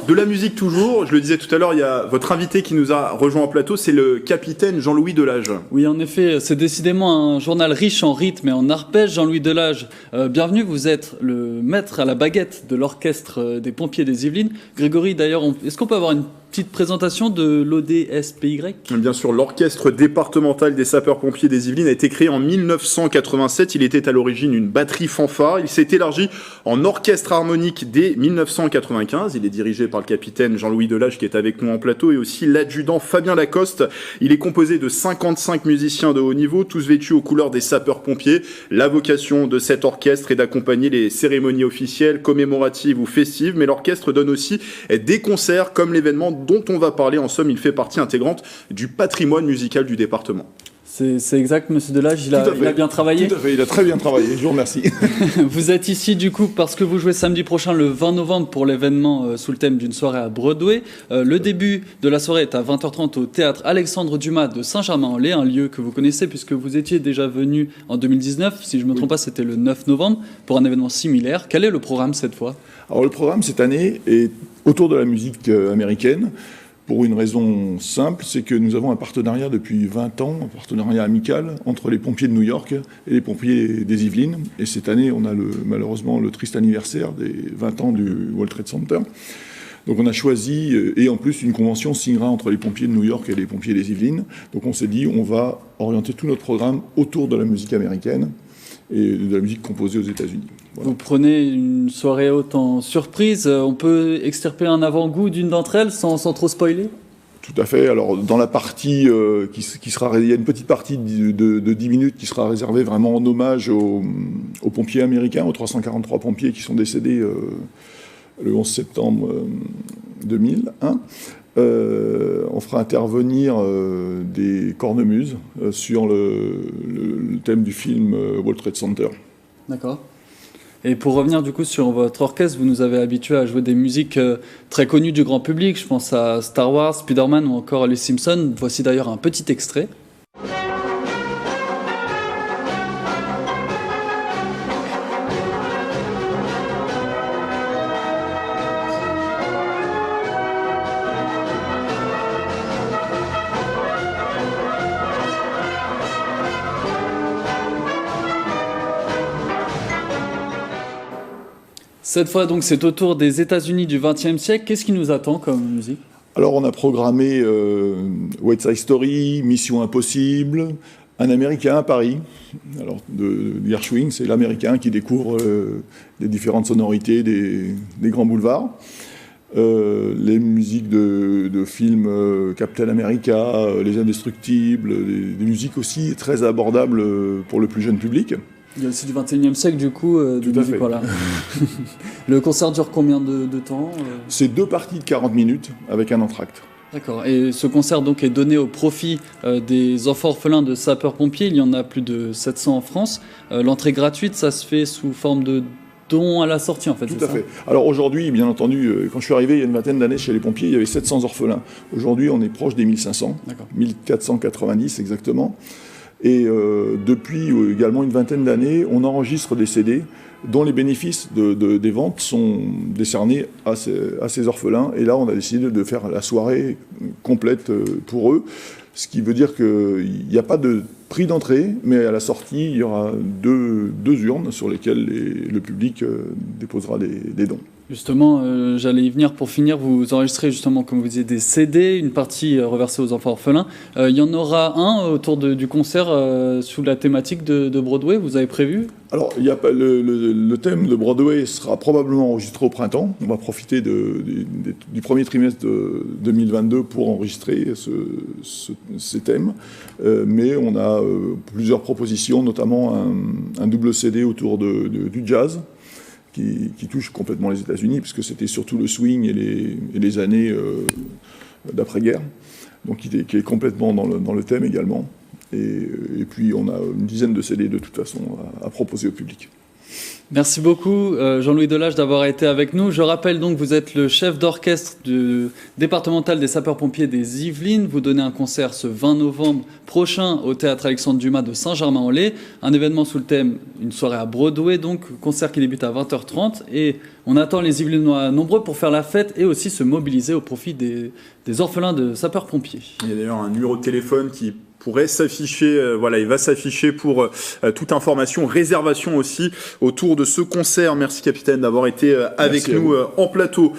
De la musique toujours, je le disais tout à l'heure, il y a votre invité qui nous a rejoint en plateau, c'est le capitaine Jean-Louis Delage. Oui, en effet, c'est décidément un journal riche en rythme et en arpèges. Jean-Louis Delage, bienvenue, vous êtes le maître à la baguette de l'orchestre des pompiers des Yvelines. Grégory, d'ailleurs, est-ce qu'on peut avoir une petite présentation de l'ODSPY? Bien sûr, l'orchestre départemental des sapeurs-pompiers des Yvelines a été créé en 1987. Il était à l'origine une batterie fanfare. Il s'est élargi en orchestre harmonique dès 1995. Il est dirigé par le capitaine Jean-Louis Delage qui est avec nous en plateau et aussi l'adjudant Fabien Lacoste. Il est composé de 55 musiciens de haut niveau, tous vêtus aux couleurs des sapeurs-pompiers. La vocation de cet orchestre est d'accompagner les cérémonies officielles, commémoratives ou festives, mais l'orchestre donne aussi des concerts comme l'événement dont on va parler. En somme, il fait partie intégrante du patrimoine musical du département. C'est exact, monsieur Delage, il a bien travaillé. Tout à fait, il a très bien travaillé, je vous remercie. Vous êtes ici du coup parce que vous jouez samedi prochain le 20 novembre pour l'événement sous le thème d'une soirée à Broadway. Le début de la soirée est à 20h30 au théâtre Alexandre Dumas de Saint-Germain-en-Laye, un lieu que vous connaissez puisque vous étiez déjà venu en 2019, si je ne me trompe pas c'était le 9 novembre, pour un événement similaire. Quel est le programme cette fois? Alors le programme cette année est autour de la musique américaine. Pour une raison simple, c'est que nous avons un partenariat depuis 20 ans, un partenariat amical entre les pompiers de New York et les pompiers des Yvelines. Et cette année, on a malheureusement le triste anniversaire des 20 ans du World Trade Center. Donc on a choisi, et en plus une convention signera entre les pompiers de New York et les pompiers des Yvelines. Donc on s'est dit, on va orienter tout notre programme autour de la musique américaine et de la musique composée aux États-Unis. Voilà. Vous prenez une soirée haute en surprise. On peut extirper un avant-goût d'une d'entre elles sans trop spoiler? Tout à fait. Alors, dans la partie qui sera... Il y a une petite partie de 10 minutes qui sera réservée vraiment en hommage aux pompiers américains, aux 343 pompiers qui sont décédés le 11 septembre 2001. On fera intervenir des cornemuses sur le thème du film World Trade Center. D'accord. Et pour revenir du coup sur votre orchestre, vous nous avez habitués à jouer des musiques très connues du grand public. Je pense à Star Wars, Spider-Man ou encore Les Simpsons. Voici d'ailleurs un petit extrait. Cette fois, donc, c'est autour des États-Unis du XXe siècle. Qu'est-ce qui nous attend comme musique? Alors, on a programmé West Side Story, Mission Impossible, un Américain à Paris. Alors, de Gershwin, c'est l'Américain qui découvre les différentes sonorités des grands boulevards. Les musiques de films Captain America, Les Indestructibles, des musiques aussi très abordables pour le plus jeune public. Il y a aussi du XXIe siècle, du coup, de musique, voilà. Le concert dure combien de temps C'est 2 parties de 40 minutes avec un entracte. D'accord. Et ce concert donc est donné au profit des enfants orphelins de sapeurs-pompiers. Il y en a plus de 700 en France. L'entrée gratuite, ça se fait sous forme de dons à la sortie, en fait. Tout à fait. Alors aujourd'hui, bien entendu, quand je suis arrivé il y a une vingtaine d'années chez les pompiers, il y avait 700 orphelins. Aujourd'hui, on est proche des 1500, 1490 exactement. Et depuis également une vingtaine d'années, on enregistre des CD dont les bénéfices des ventes sont décernés à ces orphelins. Et là, on a décidé de faire la soirée complète pour eux, ce qui veut dire qu'il n'y a pas de prix d'entrée, mais à la sortie, il y aura deux urnes sur lesquelles le public déposera des dons. Justement, j'allais y venir pour finir. Vous enregistrez justement, comme vous disiez, des CD, une partie reversée aux enfants orphelins. Il y en aura un autour du concert sous la thématique de Broadway, vous avez prévu? Alors, le thème de Broadway sera probablement enregistré au printemps. On va profiter du premier trimestre de 2022 pour enregistrer ces thèmes. Mais on a plusieurs propositions, notamment un double CD autour du jazz, qui touche complètement les États-Unis, puisque c'était surtout le swing et les années d'après-guerre, donc qui est complètement dans le thème également. Et puis on a une dizaine de CD de toute façon à proposer au public. Merci beaucoup Jean-Louis Delage d'avoir été avec nous. Je rappelle donc que vous êtes le chef d'orchestre du départemental des sapeurs-pompiers des Yvelines. Vous donnez un concert ce 20 novembre prochain au théâtre Alexandre Dumas de Saint-Germain-en-Laye. Un événement sous le thème, une soirée à Broadway, donc concert qui débute à 20h30. Et on attend les Yvelinois nombreux pour faire la fête et aussi se mobiliser au profit des orphelins de sapeurs-pompiers. Il y a d'ailleurs un numéro de téléphone qui pourrait s'afficher, il va s'afficher pour toute information, réservation aussi autour de ce concert. Merci capitaine d'avoir été avec nous en plateau.